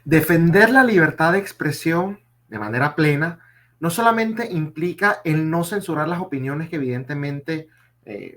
Defender la libertad de expresión de manera plena no solamente implica el no censurar las opiniones que evidentemente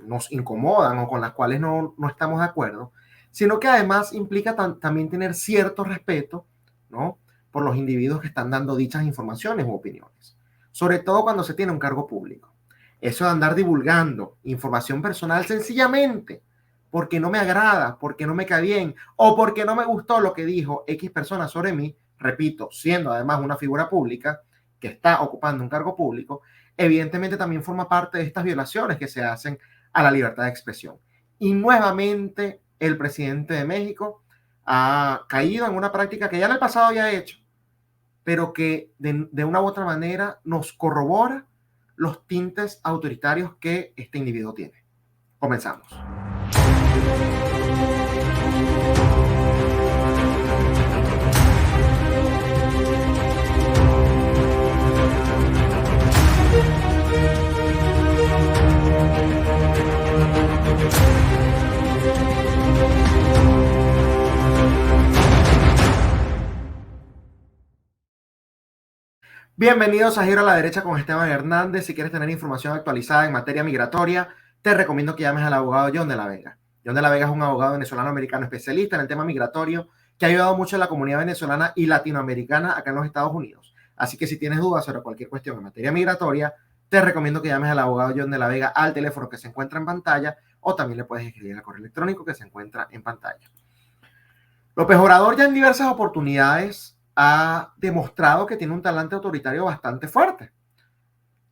nos incomodan o con las cuales no estamos de acuerdo, sino que además implica también tener cierto respeto, ¿no?, por los individuos que están dando dichas informaciones u opiniones, sobre todo cuando se tiene un cargo público. Eso de andar divulgando información personal sencillamente porque no me agrada, porque no me cae bien o porque no me gustó lo que dijo X persona sobre mí, repito, siendo además una figura pública que está ocupando un cargo público, evidentemente también forma parte de estas violaciones que se hacen a la libertad de expresión. Y nuevamente el presidente de México ha caído en una práctica que ya en el pasado había hecho, pero que de una u otra manera nos corrobora los tintes autoritarios que este individuo tiene. Comenzamos. Bienvenidos a Giro a la Derecha con Esteban Hernández. Si quieres tener información actualizada en materia migratoria, te recomiendo que llames al abogado John de la Vega. John de la Vega es un abogado venezolano-americano especialista en el tema migratorio que ha ayudado mucho a la comunidad venezolana y latinoamericana acá en los Estados Unidos. Así que si tienes dudas sobre cualquier cuestión en materia migratoria, te recomiendo que llames al abogado John de la Vega al teléfono que se encuentra en pantalla o también le puedes escribir al correo electrónico que se encuentra en pantalla. López Obrador ya en diversas oportunidades ha demostrado que tiene un talante autoritario bastante fuerte.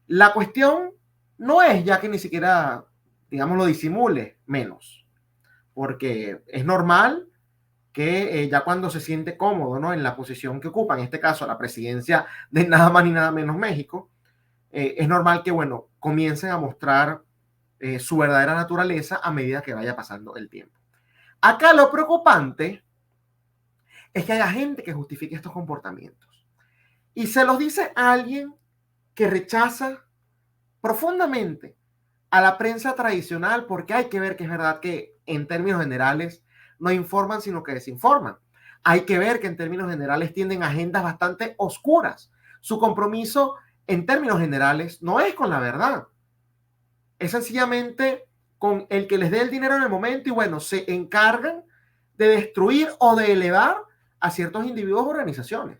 La cuestión no es ya que ni siquiera, digamos, lo disimule menos, porque es normal que ya cuando se siente cómodo, ¿no?, en la posición que ocupa, en este caso la presidencia de nada más ni nada menos México, es normal que, bueno, comiencen a mostrar su verdadera naturaleza a medida que vaya pasando el tiempo. Acá lo preocupante es que haya gente que justifique estos comportamientos. Y se los dice a alguien que rechaza profundamente a la prensa tradicional, porque hay que ver que es verdad que en términos generales no informan, sino que desinforman. Hay que ver que en términos generales tienen agendas bastante oscuras. Su compromiso en términos generales no es con la verdad. Es sencillamente con el que les dé el dinero en el momento y bueno, se encargan de destruir o de elevar a ciertos individuos o organizaciones.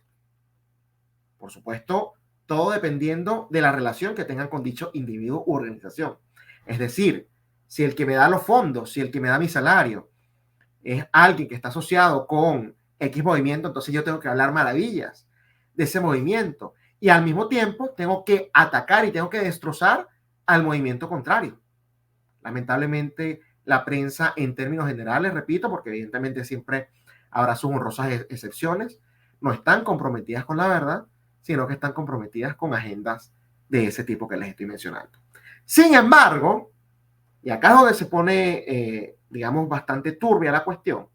Por supuesto, todo dependiendo de la relación que tengan con dicho individuo u organización. Es decir, si el que me da los fondos, si el que me da mi salario es alguien que está asociado con X movimiento, entonces yo tengo que hablar maravillas de ese movimiento y al mismo tiempo tengo que atacar y tengo que destrozar al movimiento contrario. Lamentablemente, la prensa en términos generales, repito, porque evidentemente siempre habrá sus honrosas excepciones, no están comprometidas con la verdad, sino que están comprometidas con agendas de ese tipo que les estoy mencionando. Sin embargo, y acá es donde se pone, digamos, bastante turbia la cuestión,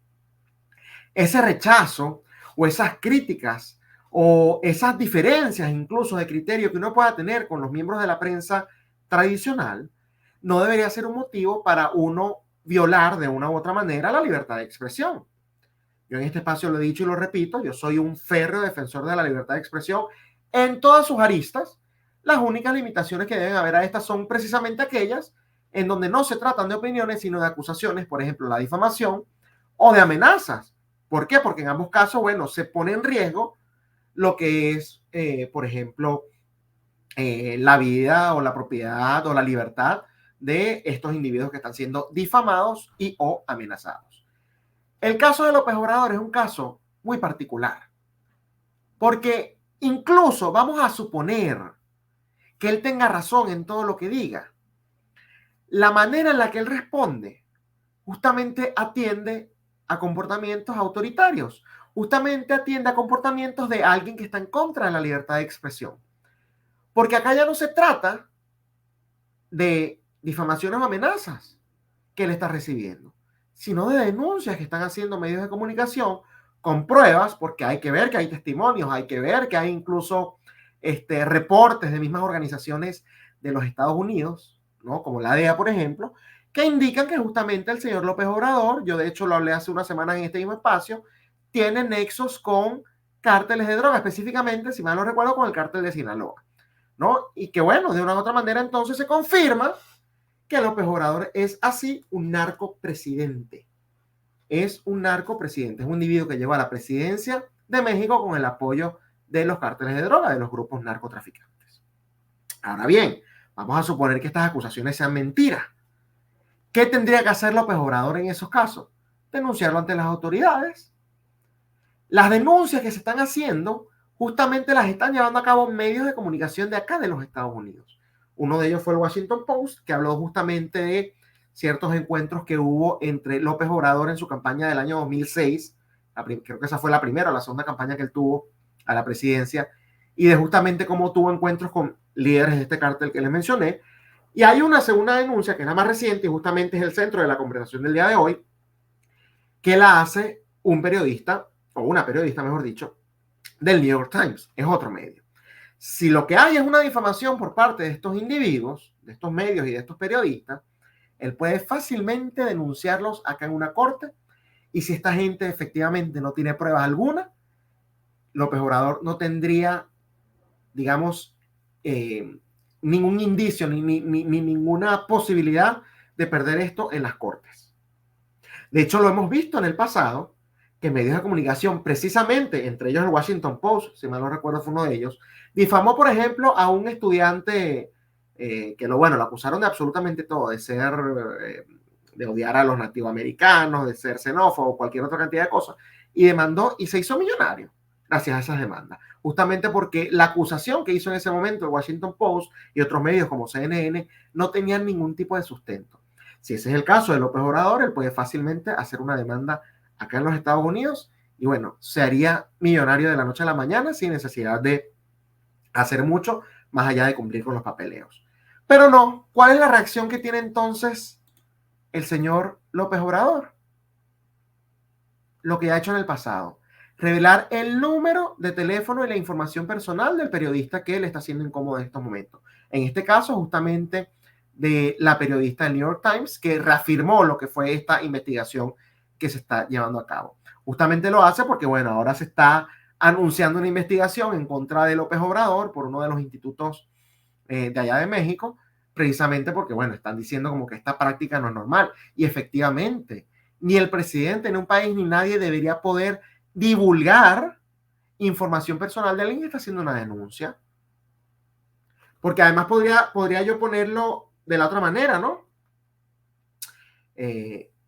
ese rechazo o esas críticas o esas diferencias incluso de criterio que uno pueda tener con los miembros de la prensa tradicional, no debería ser un motivo para uno violar de una u otra manera la libertad de expresión. Yo en este espacio lo he dicho y lo repito, yo soy un férreo defensor de la libertad de expresión en todas sus aristas. Las únicas limitaciones que deben haber a estas son precisamente aquellas en donde no se tratan de opiniones, sino de acusaciones, por ejemplo, la difamación o de amenazas. ¿Por qué? Porque en ambos casos, bueno, se pone en riesgo lo que es, por ejemplo, la vida o la propiedad o la libertad de estos individuos que están siendo difamados y o amenazados. El caso de López Obrador es un caso muy particular, porque incluso vamos a suponer que él tenga razón en todo lo que diga. La manera en la que él responde justamente atiende a comportamientos autoritarios, justamente atiende a comportamientos de alguien que está en contra de la libertad de expresión. Porque acá ya no se trata de difamaciones o amenazas que él está recibiendo, sino de denuncias que están haciendo medios de comunicación con pruebas, porque hay que ver que hay testimonios, hay que ver que hay incluso reportes de mismas organizaciones de los Estados Unidos, ¿no?, como la DEA, por ejemplo, que indican que justamente el señor López Obrador, yo de hecho lo hablé hace una semana en este mismo espacio, tiene nexos con cárteles de droga, específicamente, si mal no recuerdo, con el cártel de Sinaloa, ¿no? Y que bueno, de una u otra manera entonces se confirma que López Obrador es así un narcopresidente. Es un narcopresidente, es un individuo que llegó a la presidencia de México con el apoyo de los cárteles de droga, de los grupos narcotraficantes. Ahora bien, vamos a suponer que estas acusaciones sean mentiras. ¿Qué tendría que hacer López Obrador en esos casos? Denunciarlo ante las autoridades. Las denuncias que se están haciendo justamente las están llevando a cabo medios de comunicación de acá de los Estados Unidos. Uno de ellos fue el Washington Post, que habló justamente de ciertos encuentros que hubo entre López Obrador en su campaña del año 2006, creo que esa fue la primera o la segunda campaña que él tuvo a la presidencia, y de justamente cómo tuvo encuentros con líderes de este cártel que les mencioné. Y hay una segunda denuncia que es la más reciente y justamente es el centro de la conversación del día de hoy, que la hace un periodista, o una periodista mejor dicho, del New York Times, es otro medio. Si lo que hay es una difamación por parte de estos individuos, de estos medios y de estos periodistas, él puede fácilmente denunciarlos acá en una corte, y si esta gente efectivamente no tiene pruebas alguna, López Obrador no tendría, digamos, ningún indicio ni ninguna posibilidad de perder esto en las cortes. De hecho, lo hemos visto en el pasado, que medios de comunicación, precisamente, entre ellos el Washington Post, si mal no recuerdo fue uno de ellos, difamó, por ejemplo, a un estudiante que lo acusaron de absolutamente todo, de ser, de odiar a los nativoamericanos, de ser xenófobo, cualquier otra cantidad de cosas, y demandó y se hizo millonario gracias a esas demandas, justamente porque la acusación que hizo en ese momento el Washington Post y otros medios como CNN no tenían ningún tipo de sustento. Si ese es el caso de López Obrador, él puede fácilmente hacer una demanda acá en los Estados Unidos y bueno, se haría millonario de la noche a la mañana sin necesidad de hacer mucho más allá de cumplir con los papeleos. Pero no, ¿cuál es la reacción que tiene entonces el señor López Obrador? Lo que ha hecho en el pasado: revelar el número de teléfono y la información personal del periodista que le está haciendo incómodo en estos momentos. En este caso, justamente de la periodista del New York Times, que reafirmó lo que fue esta investigación que se está llevando a cabo. Justamente lo hace porque, bueno, ahora se está anunciando una investigación en contra de López Obrador por uno de los institutos de allá de México, precisamente porque, bueno, están diciendo como que esta práctica no es normal. Y efectivamente, ni el presidente en un país ni nadie debería poder divulgar información personal de alguien que está haciendo una denuncia. Porque además podría yo ponerlo de la otra manera, ¿no?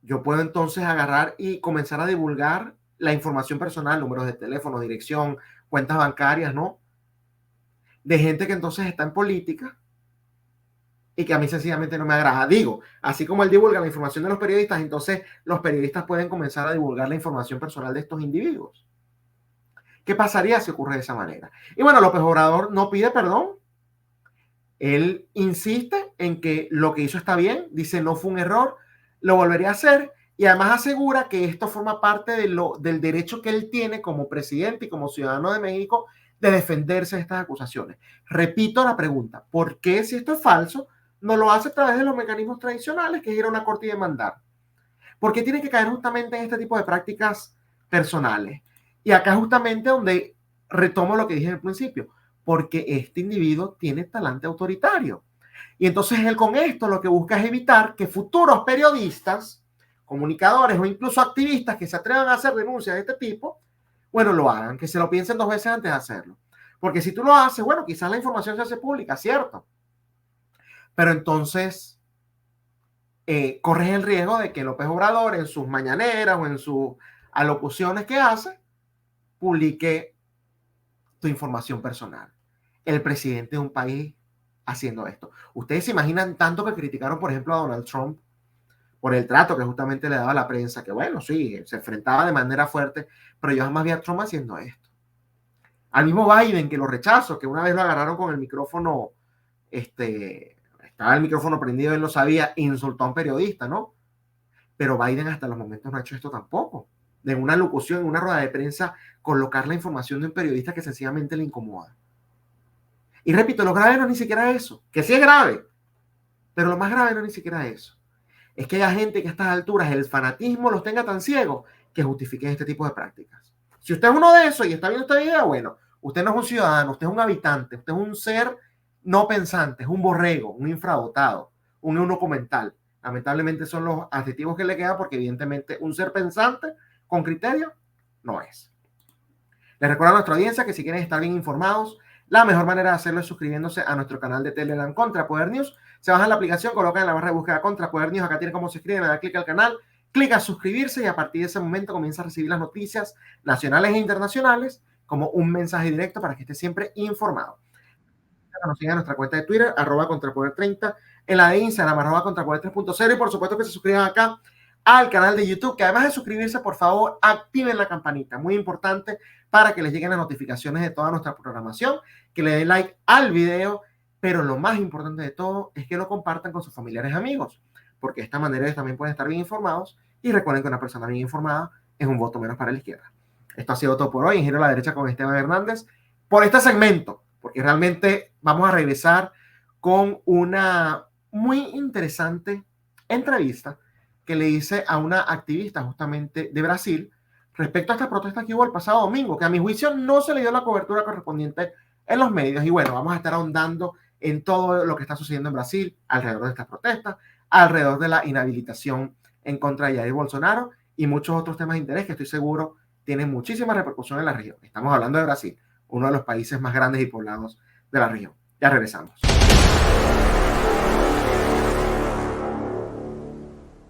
Yo puedo entonces agarrar y comenzar a divulgar la información personal, números de teléfono, dirección, cuentas bancarias, ¿no? De gente que entonces está en política y que a mí sencillamente no me agrada. Digo, así como él divulga la información de los periodistas, entonces los periodistas pueden comenzar a divulgar la información personal de estos individuos. ¿Qué pasaría si ocurre de esa manera? Y bueno, López Obrador no pide perdón. Él insiste en que lo que hizo está bien, dice no fue un error, lo volvería a hacer, y además asegura que esto forma parte del derecho que él tiene como presidente y como ciudadano de México de defenderse de estas acusaciones. Repito la pregunta: ¿por qué, si esto es falso, no lo hace a través de los mecanismos tradicionales, que es ir a una corte y demandar? ¿Por qué tiene que caer justamente en este tipo de prácticas personales? Y acá justamente donde retomo lo que dije al principio: porque este individuo tiene talante autoritario. Y entonces él con esto lo que busca es evitar que futuros periodistas, comunicadores o incluso activistas que se atrevan a hacer denuncias de este tipo, bueno, lo hagan, que se lo piensen dos veces antes de hacerlo. Porque si tú lo haces, bueno, quizás la información se hace pública, cierto. Pero entonces corres el riesgo de que López Obrador en sus mañaneras o en sus alocuciones que hace, publique tu información personal. El presidente de un país haciendo esto. Ustedes se imaginan tanto que criticaron, por ejemplo, a Donald Trump por el trato que justamente le daba a la prensa, que bueno, sí, se enfrentaba de manera fuerte, pero yo jamás vi a Trump haciendo esto. Al mismo Biden, que lo rechazó, que una vez lo agarraron con el micrófono, estaba el micrófono prendido, él lo sabía, insultó a un periodista, ¿no? Pero Biden hasta los momentos no ha hecho esto tampoco. De una locución, en una rueda de prensa, colocar la información de un periodista que sencillamente le incomoda. Y repito, lo grave no es ni siquiera eso, que sí es grave, pero lo más grave no es ni siquiera eso. Es que haya gente que a estas alturas el fanatismo los tenga tan ciegos que justifiquen este tipo de prácticas. Si usted es uno de esos y está viendo esta video, bueno, usted no es un ciudadano, usted es un habitante, usted es un ser no pensante, es un borrego, un infradotado, un eunuco mental. Lamentablemente son los adjetivos que le quedan porque evidentemente un ser pensante con criterio no es. Les recuerdo a nuestra audiencia que si quieren estar bien informados, la mejor manera de hacerlo es suscribiéndose a nuestro canal de Telegram Contrapoder News. Se bajan la aplicación, colocan en la barra de búsqueda Contrapoder News, acá tienen cómo se inscriben, le dan clic al canal, clic a suscribirse y a partir de ese momento comienza a recibir las noticias nacionales e internacionales como un mensaje directo para que esté siempre informado. Nos sigan en nuestra cuenta de Twitter, @contrapoder30, en la de Instagram, @contrapoder 3.0 y por supuesto que se suscriban acá al canal de YouTube, que además de suscribirse, por favor, activen la campanita, muy importante para que les lleguen las notificaciones de toda nuestra programación, que le den like al video, pero lo más importante de todo es que lo compartan con sus familiares y amigos, porque de esta manera ellos también pueden estar bien informados y recuerden que una persona bien informada es un voto menos para la izquierda. Esto ha sido todo por hoy en Giro a la Derecha con Esteban Hernández, por este segmento, porque realmente vamos a regresar con una muy interesante entrevista que le hice a una activista justamente de Brasil respecto a esta protesta que hubo el pasado domingo, que a mi juicio no se le dio la cobertura correspondiente en los medios. Y bueno, vamos a estar ahondando en todo lo que está sucediendo en Brasil alrededor de estas protestas, alrededor de la inhabilitación en contra de Jair Bolsonaro y muchos otros temas de interés que estoy seguro tienen muchísima repercusión en la región. Estamos hablando de Brasil, uno de los países más grandes y poblados de la región. Ya regresamos.